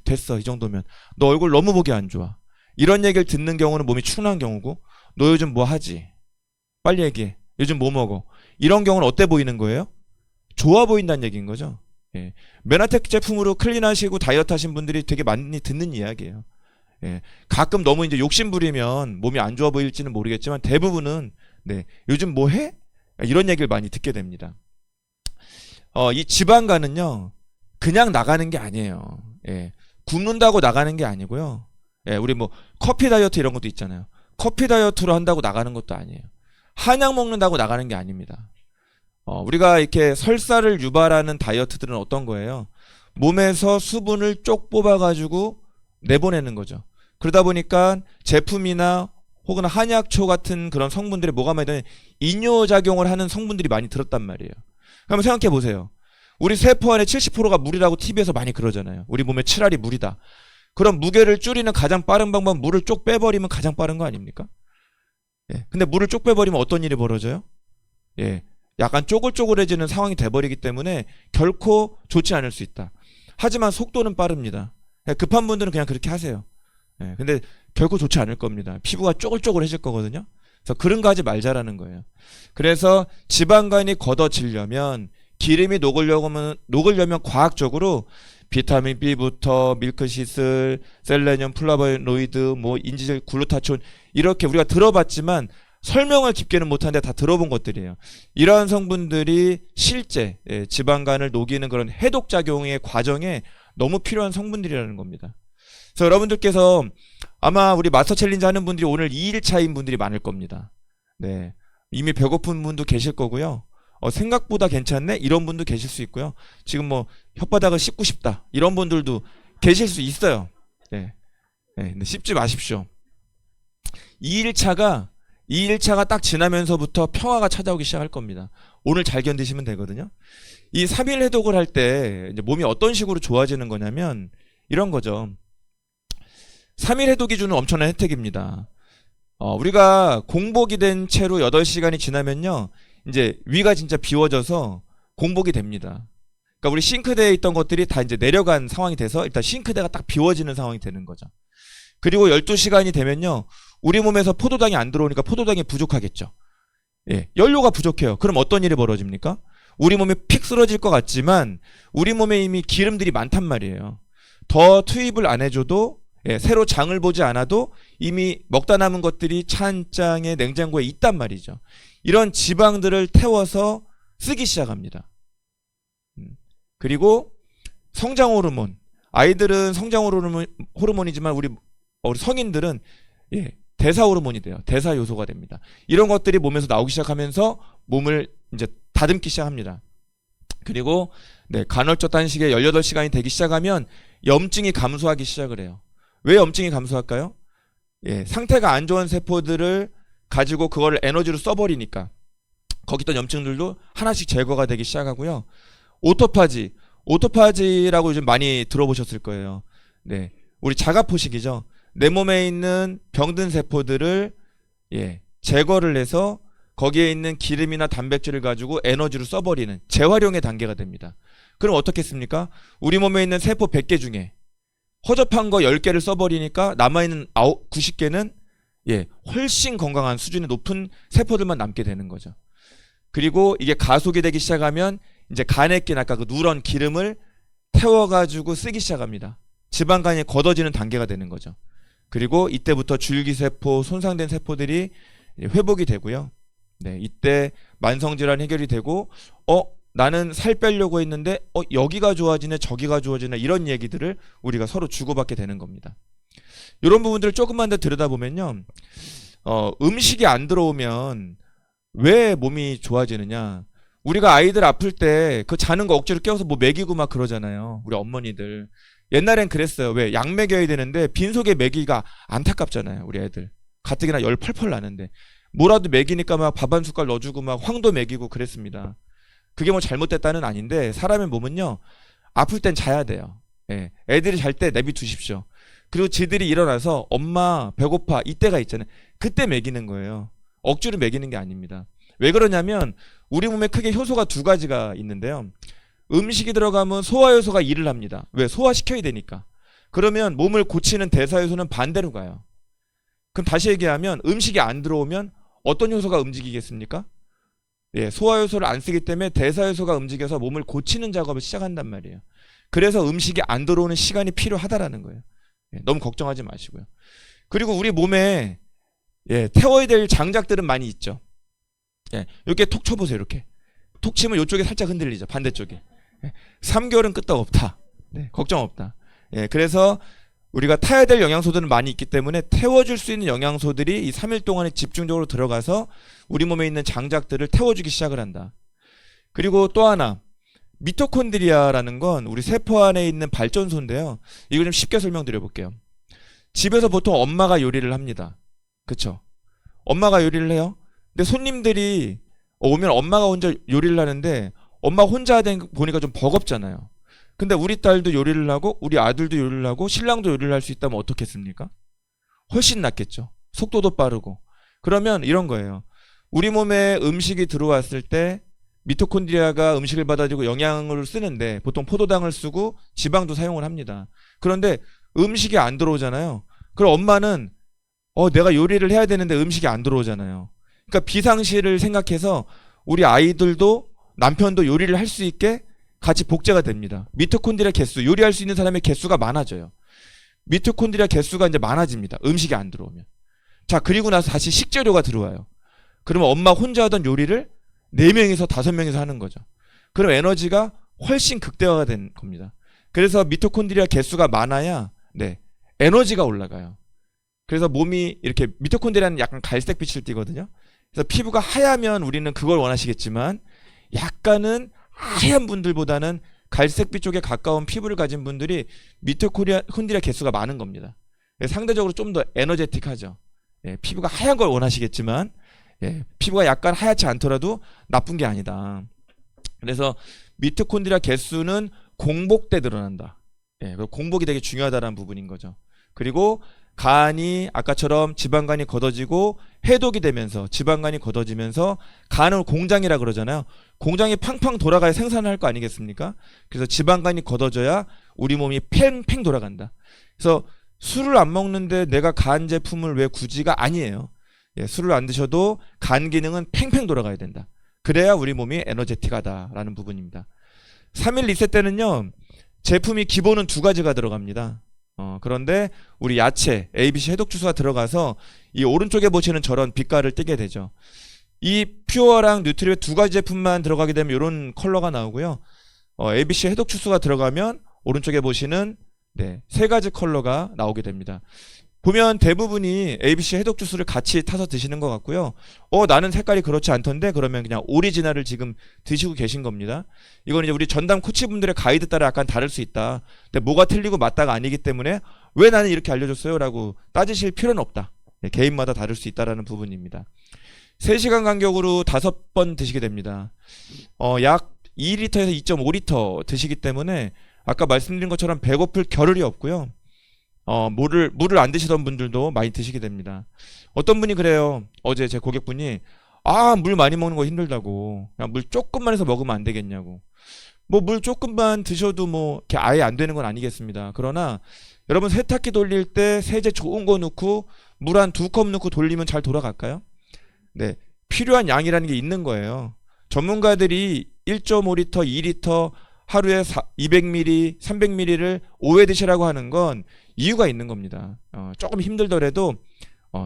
[SPEAKER 1] 됐어. 이 정도면. 너 얼굴 너무 보기 안 좋아. 이런 얘기를 듣는 경우는 몸이 축난 경우고, 너 요즘 뭐 하지? 빨리 얘기해. 요즘 뭐 먹어? 이런 경우는 어때 보이는 거예요? 좋아 보인다는 얘기인 거죠. 예. 메나텍 제품으로 클린하시고 다이어트 하신 분들이 되게 많이 듣는 이야기예요. 예. 가끔 너무 이제 욕심 부리면 몸이 안 좋아 보일지는 모르겠지만 대부분은 네, 요즘 뭐 해? 이런 얘기를 많이 듣게 됩니다. 이 지방간은요, 그냥 나가는 게 아니에요. 예. 굶는다고 나가는 게 아니고요. 예, 우리 뭐 커피 다이어트 이런 것도 있잖아요. 커피 다이어트로 한다고 나가는 것도 아니에요. 한약 먹는다고 나가는 게 아닙니다. 우리가 이렇게 설사를 유발하는 다이어트들은 어떤 거예요? 몸에서 수분을 쪽 뽑아가지고 내보내는 거죠. 그러다 보니까 제품이나 혹은 한약초 같은 그런 성분들이 뭐가 많이 되는 이뇨작용을 하는 성분들이 많이 들었단 말이에요. 한번 생각해 보세요. 우리 세포 안에 70%가 물이라고 TV에서 많이 그러잖아요. 우리 몸의 7알이 물이다. 그럼 무게를 줄이는 가장 빠른 방법, 물을 쪽 빼버리면 가장 빠른 거 아닙니까? 예. 근데 물을 쪽 빼버리면 어떤 일이 벌어져요? 예. 약간 쪼글쪼글해지는 상황이 돼버리기 때문에 결코 좋지 않을 수 있다. 하지만 속도는 빠릅니다. 예. 급한 분들은 그냥 그렇게 하세요. 예, 근데 결코 좋지 않을 겁니다. 피부가 쪼글쪼글해질 거거든요. 그래서 그런 거 하지 말자라는 거예요. 그래서 지방간이 걷어지려면 기름이 녹으려면 과학적으로 비타민 B부터 밀크시슬, 셀레늄, 플라보노이드, 뭐 인지질, 글루타치온 이렇게 우리가 들어봤지만 설명을 깊게는 못하는데 다 들어본 것들이에요. 이러한 성분들이 실제 지방간을 녹이는 그런 해독작용의 과정에 너무 필요한 성분들이라는 겁니다. 그래서 여러분들께서 아마 우리 마스터 챌린지 하는 분들이 오늘 2일차인 분들이 많을 겁니다. 네. 이미 배고픈 분도 계실 거고요. 생각보다 괜찮네? 이런 분도 계실 수 있고요. 지금 뭐 혓바닥을 씹고 싶다. 이런 분들도 계실 수 있어요. 네. 네. 근데 씹지 마십시오. 2일차가 딱 지나면서부터 평화가 찾아오기 시작할 겁니다. 오늘 잘 견디시면 되거든요. 이 3일 해독을 할 때 이제 몸이 어떤 식으로 좋아지는 거냐면 이런 거죠. 3일 해독이 주는 엄청난 혜택입니다. 우리가 공복이 된 채로 8시간이 지나면요. 이제 위가 진짜 비워져서 공복이 됩니다. 그러니까 우리 싱크대에 있던 것들이 다 이제 내려간 상황이 돼서 일단 싱크대가 딱 비워지는 상황이 되는 거죠. 그리고 12시간이 되면요. 우리 몸에서 포도당이 안 들어오니까 포도당이 부족하겠죠. 예, 연료가 부족해요. 그럼 어떤 일이 벌어집니까? 우리 몸이 픽 쓰러질 것 같지만 우리 몸에 이미 기름들이 많단 말이에요. 더 투입을 안 해줘도 새로 장을 보지 않아도 이미 먹다 남은 것들이 차 한 장에 냉장고에 있단 말이죠. 이런 지방들을 태워서 쓰기 시작합니다. 그리고 성장 호르몬. 아이들은 성장 호르몬이지만 우리 성인들은 대사 호르몬이 돼요. 대사 요소가 됩니다. 이런 것들이 몸에서 나오기 시작하면서 몸을 이제 다듬기 시작합니다. 그리고 간헐적 단식에 18시간이 되기 시작하면 염증이 감소하기 시작을 해요. 왜 염증이 감소할까요? 상태가 안 좋은 세포들을 가지고 그거를 에너지로 써버리니까 거기 있던 염증들도 하나씩 제거가 되기 시작하고요. 오토파지라고 요즘 많이 들어보셨을 거예요. 우리 자가포식이죠. 내 몸에 있는 병든 세포들을 제거를 해서 거기에 있는 기름이나 단백질을 가지고 에너지로 써버리는 재활용의 단계가 됩니다. 그럼 어떻겠습니까? 우리 몸에 있는 세포 100개 중에 허접한 거 10개를 써버리니까 남아있는 90개는 훨씬 건강한 수준이 높은 세포들만 남게 되는 거죠. 그리고 이게 가속이 되기 시작하면 이제 간에 낀 아까 그 누런 기름을 태워가지고 쓰기 시작합니다. 지방간이 걷어지는 단계가 되는 거죠. 그리고 이때부터 줄기세포, 손상된 세포들이 회복이 되고요. 이때 만성질환 해결이 되고 나는 살 빼려고 했는데 여기가 좋아지네 저기가 좋아지네 이런 얘기들을 우리가 서로 주고받게 되는 겁니다. 이런 부분들을 조금만 더 들여다보면요. 음식이 안 들어오면 왜 몸이 좋아지느냐. 우리가 아이들 아플 때 그 자는 거 억지로 깨워서 뭐 먹이고 막 그러잖아요. 우리 어머니들. 옛날엔 그랬어요. 왜? 약 먹여야 되는데 빈속에 먹이기가 안타깝잖아요. 우리 애들. 가뜩이나 열 펄펄 나는데. 뭐라도 먹이니까 막 밥 한 숟갈 넣어주고 막 황도 먹이고 그랬습니다. 그게 뭐 잘못됐다는 아닌데 사람의 몸은요. 아플 땐 자야 돼요. 애들이 잘 때 내비두십시오. 그리고 지들이 일어나서 엄마 배고파 이때가 있잖아요. 그때 먹이는 거예요. 억지로 먹이는 게 아닙니다. 왜 그러냐면 우리 몸에 크게 효소가 2가지가 있는데요. 음식이 들어가면 소화효소가 일을 합니다. 왜? 소화시켜야 되니까. 그러면 몸을 고치는 대사효소는 반대로 가요. 그럼 다시 얘기하면 음식이 안 들어오면 어떤 효소가 움직이겠습니까? 소화효소를 안 쓰기 때문에 대사효소가 움직여서 몸을 고치는 작업을 시작한단 말이에요. 그래서 음식이 안 들어오는 시간이 필요하다라는 거예요. 너무 걱정하지 마시고요. 그리고 우리 몸에 태워야 될 장작들은 많이 있죠. 이렇게 톡 쳐보세요. 이렇게 톡 치면 이쪽에 살짝 흔들리죠. 반대쪽에. 3개월은 끄떡 없다. 걱정 없다. 그래서 우리가 타야 될 영양소들은 많이 있기 때문에 태워줄 수 있는 영양소들이 이 3일 동안에 집중적으로 들어가서 우리 몸에 있는 장작들을 태워주기 시작을 한다. 그리고 또 하나, 미토콘드리아라는 건 우리 세포 안에 있는 발전소인데요. 이걸 좀 쉽게 설명드려 볼게요. 집에서 보통 엄마가 요리를 합니다. 그쵸? 엄마가 요리를 해요. 근데 손님들이 오면 엄마가 혼자 요리를 하는데 엄마 혼자 보니까 좀 버겁잖아요. 근데 우리 딸도 요리를 하고 우리 아들도 요리를 하고 신랑도 요리를 할 수 있다면 어떻겠습니까? 훨씬 낫겠죠. 속도도 빠르고. 그러면 이런 거예요. 우리 몸에 음식이 들어왔을 때 미토콘드리아가 음식을 받아들이고 영양을 쓰는데 보통 포도당을 쓰고 지방도 사용을 합니다. 그런데 음식이 안 들어오잖아요. 그럼 엄마는 내가 요리를 해야 되는데 음식이 안 들어오잖아요. 그러니까 비상시를 생각해서 우리 아이들도 남편도 요리를 할 수 있게 같이 복제가 됩니다. 미토콘드리아 개수, 요리할 수 있는 사람의 개수가 많아져요. 미토콘드리아 개수가 이제 많아집니다. 음식이 안 들어오면. 자, 그리고 나서 다시 식재료가 들어와요. 그러면 엄마 혼자 하던 요리를 4명이서 5명이서 하는 거죠. 그럼 에너지가 훨씬 극대화가 된 겁니다. 그래서 미토콘드리아 개수가 많아야 에너지가 올라가요. 그래서 몸이 이렇게 미토콘드리아는 약간 갈색빛을 띠거든요. 그래서 피부가 하얗면 우리는 그걸 원하시겠지만 약간은 하얀 분들보다는 갈색빛 쪽에 가까운 피부를 가진 분들이 미토콘드리아 개수가 많은 겁니다. 상대적으로 좀 더 에너제틱하죠. 피부가 하얀 걸 원하시겠지만 피부가 약간 하얗지 않더라도 나쁜 게 아니다. 그래서 미토콘드리아 개수는 공복 때 늘어난다. 공복이 되게 중요하다는 부분인 거죠. 그리고 간이 아까처럼 지방간이 걷어지고 해독이 되면서 지방간이 걷어지면서 간을 공장이라 그러잖아요. 공장이 팡팡 돌아가야 생산을 할 거 아니겠습니까? 그래서 지방간이 걷어져야 우리 몸이 팽팽 돌아간다. 그래서 술을 안 먹는데 내가 간 제품을 왜 굳이가 아니에요. 술을 안 드셔도 간 기능은 팽팽 돌아가야 된다. 그래야 우리 몸이 에너제틱하다라는 부분입니다. 3일 리셋 때는요, 제품이 기본은 2가지가 들어갑니다. 그런데 우리 야채, ABC 해독 주스가 들어가서 이 오른쪽에 보시는 저런 빛깔을 띠게 되죠. 이 퓨어랑 뉴트리의 2가지 제품만 들어가게 되면 이런 컬러가 나오고요. ABC 해독 주스가 들어가면 오른쪽에 보시는 3가지 컬러가 나오게 됩니다. 보면 대부분이 ABC 해독 주스를 같이 타서 드시는 것 같고요. 나는 색깔이 그렇지 않던데 그러면 그냥 오리지널을 지금 드시고 계신 겁니다. 이건 이제 우리 전담 코치분들의 가이드 따라 약간 다를 수 있다. 근데 뭐가 틀리고 맞다가 아니기 때문에 왜 나는 이렇게 알려줬어요? 라고 따지실 필요는 없다. 개인마다 다를 수 있다라는 부분입니다. 3시간 간격으로 5번 드시게 됩니다. 약 2리터에서 2.5리터 드시기 때문에 아까 말씀드린 것처럼 배고플 겨를이 없고요. 물을 안 드시던 분들도 많이 드시게 됩니다. 어떤 분이 그래요. 어제 제 고객분이 물 많이 먹는 거 힘들다고, 그냥 물 조금만 해서 먹으면 안 되겠냐고. 뭐 물 조금만 드셔도 뭐 이렇게 아예 안 되는 건 아니겠습니다. 그러나 여러분 세탁기 돌릴 때 세제 좋은 거 넣고 물 한 2컵 넣고 돌리면 잘 돌아갈까요? 필요한 양이라는 게 있는 거예요. 전문가들이 1.5리터, 2리터 하루에 200ml, 300ml를 5회 드시라고 하는 건 이유가 있는 겁니다. 조금 힘들더라도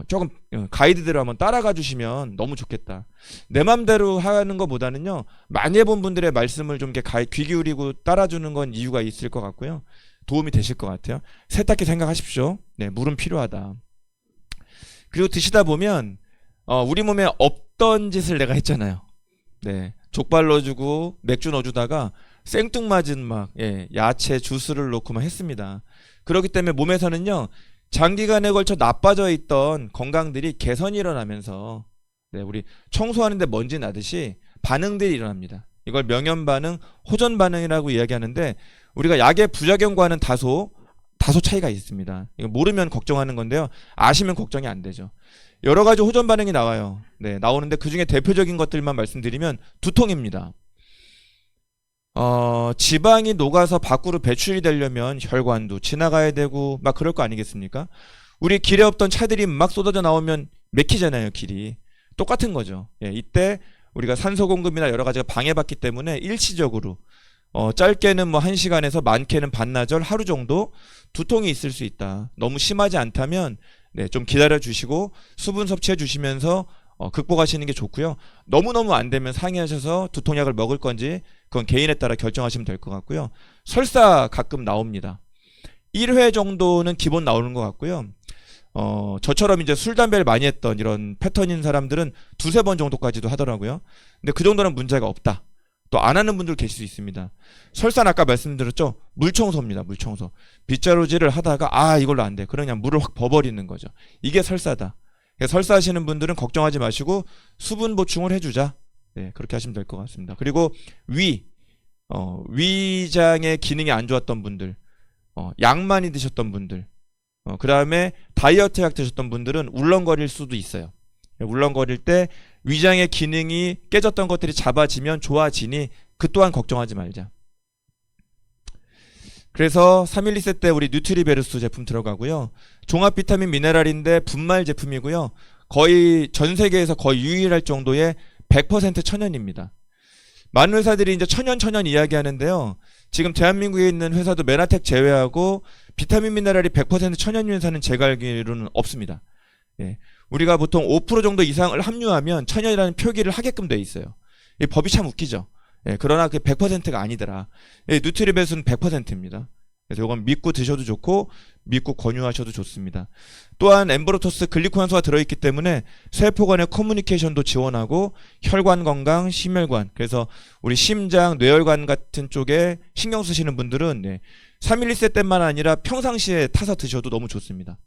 [SPEAKER 1] 조금 가이드대로 한번 따라가 주시면 너무 좋겠다. 내 맘대로 하는 것보다는요, 많이 해본 분들의 말씀을 좀 이렇게 귀 기울이고 따라주는 건 이유가 있을 것 같고요. 도움이 되실 것 같아요. 세탁기 생각하십시오. 물은 필요하다. 그리고 드시다 보면 우리 몸에 없던 짓을 내가 했잖아요. 족발 넣어주고 맥주 넣어주다가 생뚱맞은 야채 주스를 넣고 막 했습니다. 그렇기 때문에 몸에서는요, 장기간에 걸쳐 나빠져 있던 건강들이 개선이 일어나면서 우리 청소하는데 먼지 나듯이 반응들이 일어납니다. 이걸 명현 반응, 호전 반응이라고 이야기하는데 우리가 약의 부작용과는 다소 차이가 있습니다. 이거 모르면 걱정하는 건데요. 아시면 걱정이 안 되죠. 여러 가지 호전 반응이 나와요. 나오는데 그 중에 대표적인 것들만 말씀드리면 두통입니다. 지방이 녹아서 밖으로 배출이 되려면 혈관도 지나가야 되고 막 그럴 거 아니겠습니까? 우리 길에 없던 차들이 막 쏟아져 나오면 막히잖아요, 길이. 똑같은 거죠. 이때 우리가 산소 공급이나 여러 가지가 방해받기 때문에 일시적으로 짧게는 뭐 1시간에서 많게는 반나절, 하루 정도 두통이 있을 수 있다. 너무 심하지 않다면 좀 기다려 주시고 수분 섭취해 주시면서 극복하시는 게 좋고요. 너무너무 안 되면 상의하셔서 두통약을 먹을 건지 그건 개인에 따라 결정하시면 될 것 같고요. 설사 가끔 나옵니다. 1회 정도는 기본 나오는 것 같고요. 저처럼 이제 술, 담배를 많이 했던 이런 패턴인 사람들은 2-3번 정도까지도 하더라고요. 근데 그 정도는 문제가 없다. 또 안 하는 분들 계실 수 있습니다. 설사는 아까 말씀드렸죠. 물청소입니다. 물청소. 빗자루질을 하다가 이걸로 안 돼. 그냥 물을 확 버버리는 거죠. 이게 설사다. 설사하시는 분들은 걱정하지 마시고 수분 보충을 해주자. 그렇게 하시면 될 것 같습니다. 그리고 위장의 기능이 안 좋았던 분들, 약 많이 드셨던 분들, 그 다음에 다이어트 약 드셨던 분들은 울렁거릴 수도 있어요. 울렁거릴 때 위장의 기능이 깨졌던 것들이 잡아지면 좋아지니 그 또한 걱정하지 말자. 그래서 312세 때 우리 뉴트리베르스 제품 들어가고요. 종합 비타민 미네랄인데 분말 제품이고요. 거의 전 세계에서 거의 유일할 정도의 100% 천연입니다. 많은 회사들이 이제 천연 이야기하는데요. 지금 대한민국에 있는 회사도 메나텍 제외하고 비타민 미네랄이 100% 천연인 회사는 제가 알기로는 없습니다. 예. 우리가 보통 5% 정도 이상을 함유하면 천연이라는 표기를 하게끔 돼 있어요. 이 법이 참 웃기죠. 예. 그러나 그 100%가 아니더라. 예. 누트리베스는 100%입니다. 그래서 이건 믿고 드셔도 좋고 믿고 권유하셔도 좋습니다. 또한 엠브로토스 글리코산소가 들어있기 때문에 세포 간의 커뮤니케이션도 지원하고 혈관 건강, 심혈관, 그래서 우리 심장, 뇌혈관 같은 쪽에 신경 쓰시는 분들은 312세 때만 아니라 평상시에 타서 드셔도 너무 좋습니다.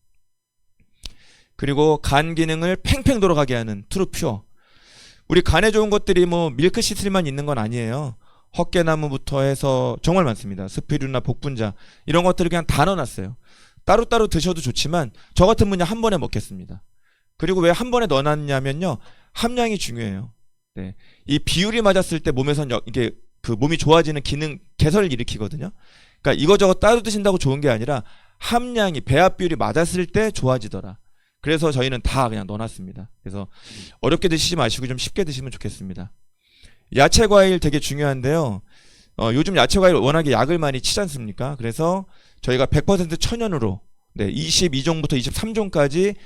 [SPEAKER 1] 그리고 간 기능을 팽팽 돌아가게 하는 트루퓨어. 우리 간에 좋은 것들이 뭐 밀크시슬만 있는 건 아니에요. 헛개나무부터 해서 정말 많습니다. 스피루나 복분자 이런 것들을 그냥 다 넣어놨어요. 따로따로 드셔도 좋지만 저 같은 분이 한 번에 먹겠습니다. 그리고 왜 한 번에 넣어놨냐면요, 함량이 중요해요. 네. 이 비율이 맞았을 때 몸에선 이게 그 몸이 좋아지는 기능 개선을 일으키거든요. 그러니까 이거저거 따로 드신다고 좋은 게 아니라 함량이 배합 비율이 맞았을 때 좋아지더라. 그래서 저희는 다 그냥 넣어놨습니다. 그래서 어렵게 드시지 마시고 좀 쉽게 드시면 좋겠습니다. 야채 과일 되게 중요한데요. 요즘 야채 과일 워낙에 약을 많이 치지 않습니까? 그래서 저희가 100% 천연으로 22종부터 23종까지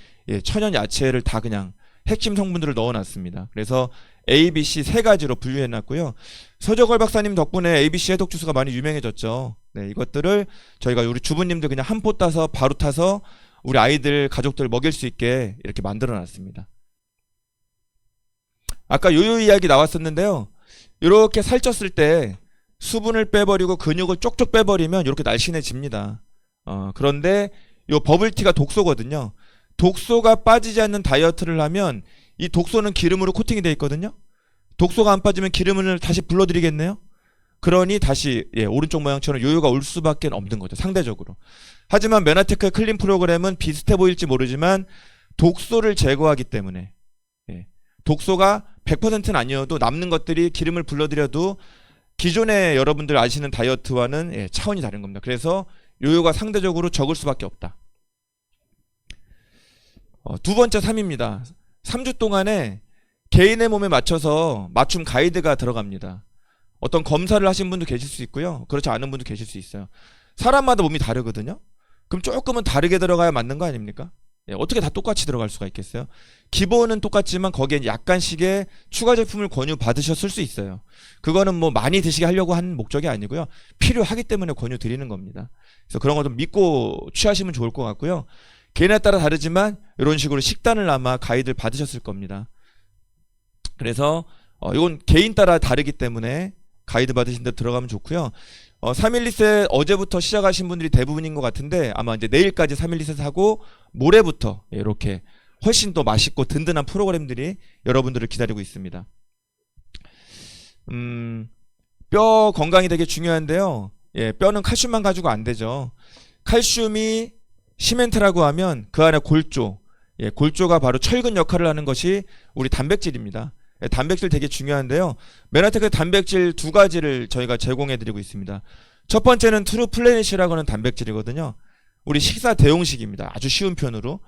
[SPEAKER 1] 천연 야채를 다 그냥 핵심 성분들을 넣어놨습니다. 그래서 A, B, C 세 가지로 분류해놨고요. 서정걸 박사님 덕분에 A, B, C 해독 주스가 많이 유명해졌죠. 네, 이것들을 저희가 우리 주부님들 그냥 한 포 따서 바로 타서 우리 아이들 가족들 먹일 수 있게 이렇게 만들어놨습니다. 아까 요요 이야기 나왔었는데요. 이렇게 살쪘을 때 수분을 빼버리고 근육을 쪽쪽 빼버리면 이렇게 날씬해집니다. 그런데 이 버블티가 독소거든요. 독소가 빠지지 않는 다이어트를 하면 이 독소는 기름으로 코팅이 되어 있거든요. 독소가 안 빠지면 기름을 다시 불러들이겠네요. 그러니 다시 오른쪽 모양처럼 요요가 올 수밖에 없는 거죠, 상대적으로. 하지만 메나테크 클린 프로그램은 비슷해 보일지 모르지만 독소를 제거하기 때문에 독소가 100%는 아니어도 남는 것들이 기름을 불러들여도 기존에 여러분들 아시는 다이어트와는 차원이 다른 겁니다. 그래서 요요가 상대적으로 적을 수밖에 없다. 두 번째 3입니다. 3주 동안에 개인의 몸에 맞춰서 맞춤 가이드가 들어갑니다. 어떤 검사를 하신 분도 계실 수 있고요. 그렇지 않은 분도 계실 수 있어요. 사람마다 몸이 다르거든요. 그럼 조금은 다르게 들어가야 맞는 거 아닙니까? 어떻게 다 똑같이 들어갈 수가 있겠어요? 기본은 똑같지만 거기에 약간씩의 추가 제품을 권유 받으셨을 수 있어요. 그거는 뭐 많이 드시게 하려고 한 목적이 아니고요. 필요하기 때문에 권유 드리는 겁니다. 그래서 그런 거 좀 믿고 취하시면 좋을 것 같고요. 개인에 따라 다르지만 이런 식으로 식단을 아마 가이드를 받으셨을 겁니다. 그래서 이건 개인 따라 다르기 때문에 가이드 받으신 데 들어가면 좋고요. 312셋 어제부터 시작하신 분들이 대부분인 것 같은데 아마 이제 내일까지 312셋 하고 모레부터 이렇게 훨씬 더 맛있고 든든한 프로그램들이 여러분들을 기다리고 있습니다. 뼈 건강이 되게 중요한데요. 뼈는 칼슘만 가지고 안 되죠. 칼슘이 시멘트라고 하면 그 안에 골조, 골조가 바로 철근 역할을 하는 것이 우리 단백질입니다. 단백질 되게 중요한데요. 메나테크 단백질 두 가지를 저희가 제공해 드리고 있습니다. 첫 번째는 트루플래닛이라고 하는 단백질이거든요. 우리 식사 대용식입니다. 아주 쉬운 편으로.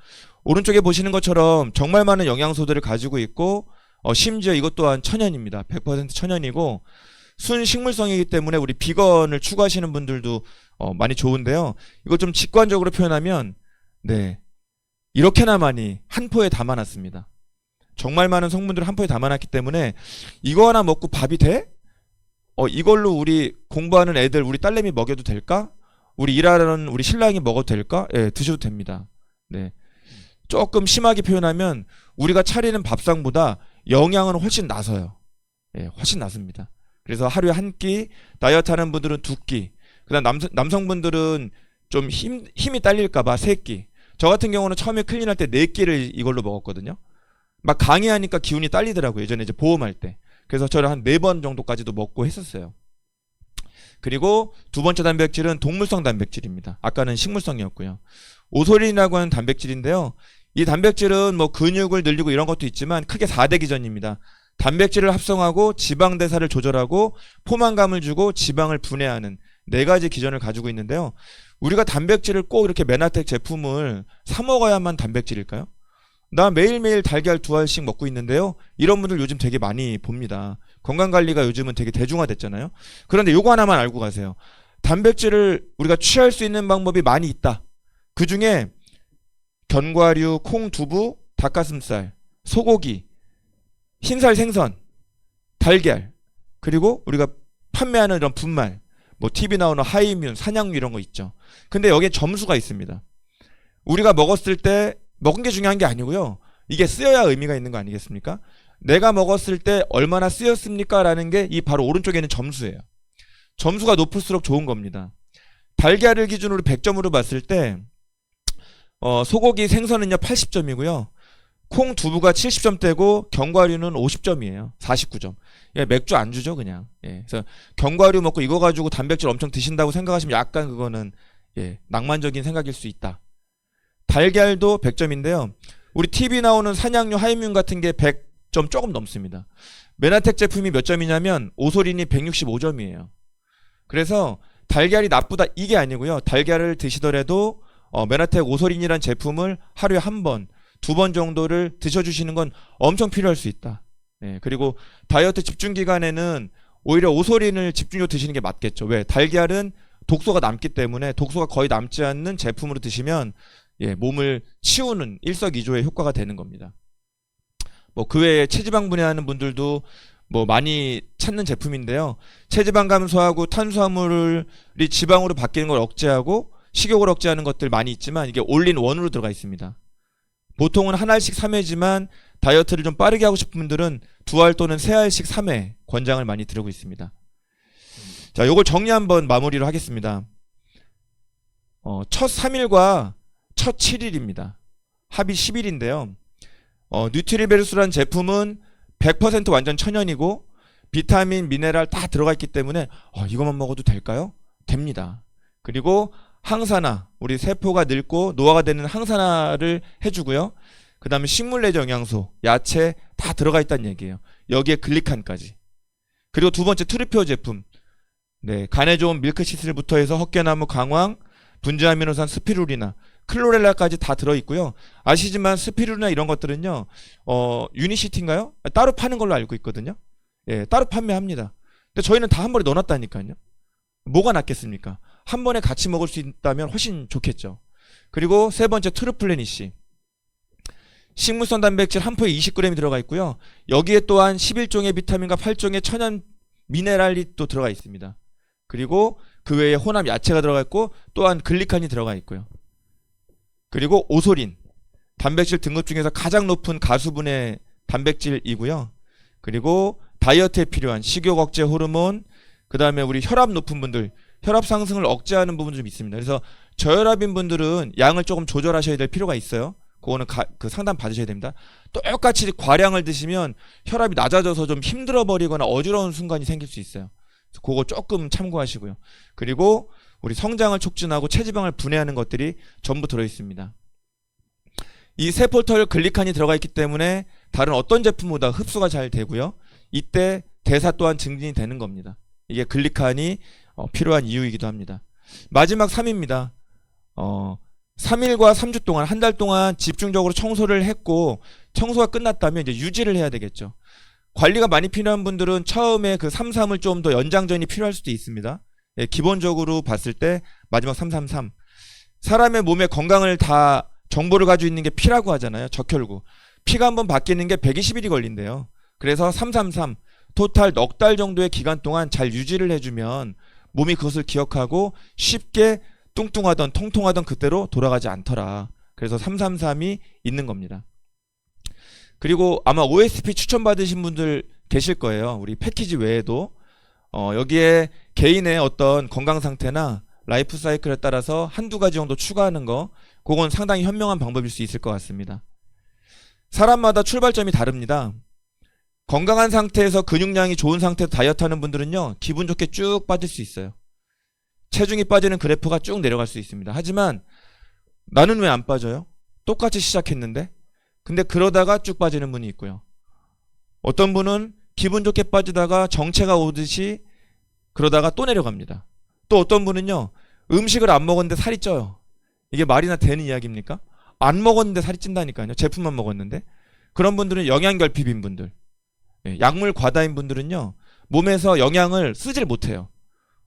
[SPEAKER 1] 오른쪽에 보시는 것처럼 정말 많은 영양소들을 가지고 있고 심지어 이것 또한 천연입니다. 100% 천연이고 순식물성이기 때문에 우리 비건을 추구하시는 분들도 많이 좋은데요. 이거 좀 직관적으로 표현하면 이렇게나 많이 한 포에 담아놨습니다. 정말 많은 성분들을 한 포에 담아놨기 때문에 이거 하나 먹고 밥이 돼? 이걸로 우리 공부하는 애들, 우리 딸내미 먹여도 될까? 우리 일하는 우리 신랑이 먹어도 될까? 드셔도 됩니다. 조금 심하게 표현하면 우리가 차리는 밥상보다 영양은 훨씬 나서요. 훨씬 낫습니다. 그래서 하루에 한 끼, 다이어트 하는 분들은 두 끼, 그 다음 남성분들은 좀 힘이 딸릴까봐 세 끼. 저 같은 경우는 처음에 클린할 때 네 끼를 이걸로 먹었거든요. 막 강의하니까 기운이 딸리더라고요. 예전에 이제 보험할 때. 그래서 저를 한 4번 정도까지도 먹고 했었어요. 그리고 두 번째 단백질은 동물성 단백질입니다. 아까는 식물성이었고요. 오소린이라고 하는 단백질인데요. 이 단백질은 뭐 근육을 늘리고 이런 것도 있지만 크게 4대 기전입니다. 단백질을 합성하고 지방 대사를 조절하고 포만감을 주고 지방을 분해하는 네 가지 기전을 가지고 있는데요. 우리가 단백질을 꼭 이렇게 메나텍 제품을 사 먹어야만 단백질일까요? 나 매일매일 달걀 2알씩 먹고 있는데요. 이런 분들 요즘 되게 많이 봅니다. 건강관리가 요즘은 되게 대중화됐잖아요. 그런데 요거 하나만 알고 가세요. 단백질을 우리가 취할 수 있는 방법이 많이 있다. 그 중에 견과류, 콩, 두부, 닭가슴살, 소고기, 흰살 생선, 달걀, 그리고 우리가 판매하는 이런 분말, 뭐 TV 나오는 하이뮨, 산양류 이런 거 있죠. 근데 여기에 점수가 있습니다. 우리가 먹었을 때 먹은 게 중요한 게 아니고요. 이게 쓰여야 의미가 있는 거 아니겠습니까? 내가 먹었을 때 얼마나 쓰였습니까? 라는 게 이 바로 오른쪽에 있는 점수예요. 점수가 높을수록 좋은 겁니다. 달걀을 기준으로 100점으로 봤을 때 소고기 생선은요 80점이고요. 콩 두부가 70점대고 견과류는 50점이에요. 49점. 예, 맥주 안 주죠 그냥. 예, 그래서 견과류 먹고 이거 가지고 단백질 엄청 드신다고 생각하시면 약간 그거는 예, 낭만적인 생각일 수 있다. 달걀도 100점인데요. 우리 TV 나오는 산양류 하이뮨 같은 게 100점 조금 넘습니다. 메나텍 제품이 몇 점이냐면 오소린이 165점이에요. 그래서 달걀이 나쁘다 이게 아니고요. 달걀을 드시더라도 메나텍 오소린이란 제품을 하루에 한 번, 2번 정도를 드셔주시는 건 엄청 필요할 수 있다. 예, 그리고 다이어트 집중 기간에는 오히려 오소린을 집중적으로 드시는 게 맞겠죠. 왜? 달걀은 독소가 남기 때문에 독소가 거의 남지 않는 제품으로 드시면 예, 몸을 치우는 일석이조의 효과가 되는 겁니다. 뭐 그 외에 체지방 분해하는 분들도 뭐 많이 찾는 제품인데요. 체지방 감소하고 탄수화물이 지방으로 바뀌는 걸 억제하고 식욕을 억제하는 것들 많이 있지만 이게 올인원으로 들어가 있습니다. 보통은 한 알씩 3회지만 다이어트를 좀 빠르게 하고 싶은 분들은 2알 또는 3알씩 3회 권장을 많이 드리고 있습니다. 자, 요걸 정리 한번 마무리로 하겠습니다. 첫 3일과 첫 7일입니다. 합이 10일인데요. 뉴트리베르스라는 제품은 100% 완전 천연이고 비타민, 미네랄 다 들어가 있기 때문에 이것만 먹어도 될까요? 됩니다. 그리고 항산화, 우리 세포가 늙고 노화가 되는 항산화를 해주고요. 그 다음에 식물 내적 영양소, 야채 다 들어가 있다는 얘기예요. 여기에 글리칸까지. 그리고 두 번째 트루피오 제품. 네, 간에 좋은 밀크시슬부터 해서 헛개나무, 강황, 분자아미노산, 스피루리나, 클로렐라까지 다 들어있고요. 아시지만 스피루리나 이런 것들은요, 유니시티인가요? 따로 파는 걸로 알고 있거든요. 예, 따로 판매합니다. 근데 저희는 다 한 번에 넣어놨다니까요. 뭐가 낫겠습니까? 한 번에 같이 먹을 수 있다면 훨씬 좋겠죠. 그리고 세 번째 트루플래닛이 식물성 단백질 한 포에 20g이 들어가 있고요. 여기에 또한 11종의 비타민과 8종의 천연 미네랄이 또 들어가 있습니다. 그리고 그 외에 혼합 야채가 들어가 있고 또한 글리칸이 들어가 있고요. 그리고 오소린, 단백질 등급 중에서 가장 높은 가수분의 단백질이고요. 그리고 다이어트에 필요한 식욕 억제 호르몬, 그 다음에 우리 혈압 높은 분들, 혈압 상승을 억제하는 부분도 좀 있습니다. 그래서 저혈압인 분들은 양을 조금 조절하셔야 될 필요가 있어요. 그거는 그 상담 받으셔야 됩니다. 똑같이 과량을 드시면 혈압이 낮아져서 좀 힘들어 버리거나 어지러운 순간이 생길 수 있어요. 그래서 그거 조금 참고하시고요. 그리고 우리 성장을 촉진하고 체지방을 분해하는 것들이 전부 들어있습니다. 이 세포털 글리칸이 들어가 있기 때문에 다른 어떤 제품보다 흡수가 잘 되고요. 이때 대사 또한 증진이 되는 겁니다. 이게 글리칸이 필요한 이유이기도 합니다. 마지막 3입니다. 3일과 3주 동안, 한 달 동안 집중적으로 청소를 했고 청소가 끝났다면 이제 유지를 해야 되겠죠. 관리가 많이 필요한 분들은 처음에 그 3-3을 좀 더 연장전이 필요할 수도 있습니다. 예, 기본적으로 봤을 때 마지막 3-3-3. 사람의 몸의 건강을 다 정보를 가지고 있는 게 피라고 하잖아요. 적혈구. 피가 한번 바뀌는 게 120일이 걸린대요. 그래서 3-3-3. 토탈 넉 달 정도의 기간 동안 잘 유지를 해주면 몸이 그것을 기억하고 쉽게 뚱뚱하던 통통하던 그때로 돌아가지 않더라. 그래서 3-3-3이 있는 겁니다. 그리고 아마 OSP 추천받으신 분들 계실 거예요. 우리 패키지 외에도 여기에 개인의 어떤 건강 상태나 라이프 사이클에 따라서 한두 가지 정도 추가하는 거, 그건 상당히 현명한 방법일 수 있을 것 같습니다. 사람마다 출발점이 다릅니다. 건강한 상태에서 근육량이 좋은 상태에서 다이어트 하는 분들은요, 기분 좋게 쭉 빠질 수 있어요. 체중이 빠지는 그래프가 쭉 내려갈 수 있습니다. 하지만 나는 왜 안 빠져요? 똑같이 시작했는데? 근데 그러다가 쭉 빠지는 분이 있고요. 어떤 분은 기분 좋게 빠지다가 정체가 오듯이 그러다가 또 내려갑니다. 또 어떤 분은요, 음식을 안 먹었는데 살이 쪄요. 이게 말이나 되는 이야기입니까? 안 먹었는데 살이 찐다니까요. 제품만 먹었는데. 그런 분들은 영양결핍인 분들, 약물 과다인 분들은요, 몸에서 영양을 쓰질 못해요.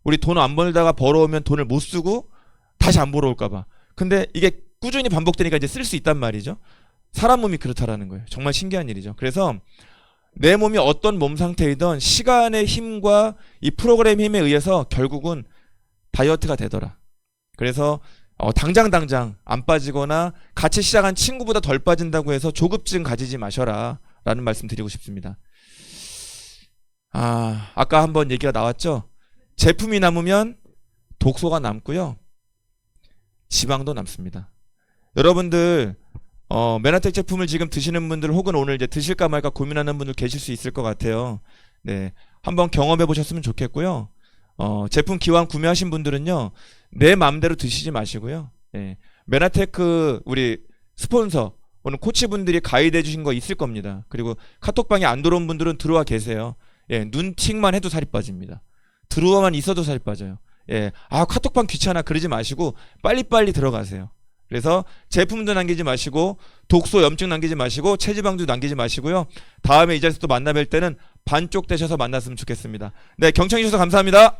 [SPEAKER 1] 우리 돈 안 벌다가 벌어오면 돈을 못 쓰고 다시 안 벌어올까봐. 근데 이게 꾸준히 반복되니까 이제 쓸 수 있단 말이죠. 사람 몸이 그렇다라는 거예요. 정말 신기한 일이죠. 그래서 내 몸이 어떤 몸 상태이든 시간의 힘과 이 프로그램 힘에 의해서 결국은 다이어트가 되더라. 그래서 당장 안 빠지거나 같이 시작한 친구보다 덜 빠진다고 해서 조급증 가지지 마셔라 라는 말씀 드리고 싶습니다. 아까 한번 얘기가 나왔죠. 제품이 남으면 독소가 남고요, 지방도 남습니다. 여러분들 메나텍 제품을 지금 드시는 분들, 혹은 오늘 이제 드실까 말까 고민하는 분들 계실 수 있을 것 같아요. 네, 한번 경험해 보셨으면 좋겠고요. 제품 기왕 구매하신 분들은요, 내 마음대로 드시지 마시고요. 예, 메나테크 우리 스폰서 오늘 코치분들이 가이드 해주신 거 있을 겁니다. 그리고 카톡방에 안 들어온 분들은 들어와 계세요. 예, 눈팅만 해도 살이 빠집니다. 들어와만 있어도 살이 빠져요. 예, 카톡방 귀찮아 그러지 마시고 빨리빨리 들어가세요. 그래서 제품도 남기지 마시고 독소 염증 남기지 마시고 체지방도 남기지 마시고요. 다음에 이 자리에서 또 만나 뵐 때는 반쪽 되셔서 만났으면 좋겠습니다. 네, 경청해 주셔서 감사합니다.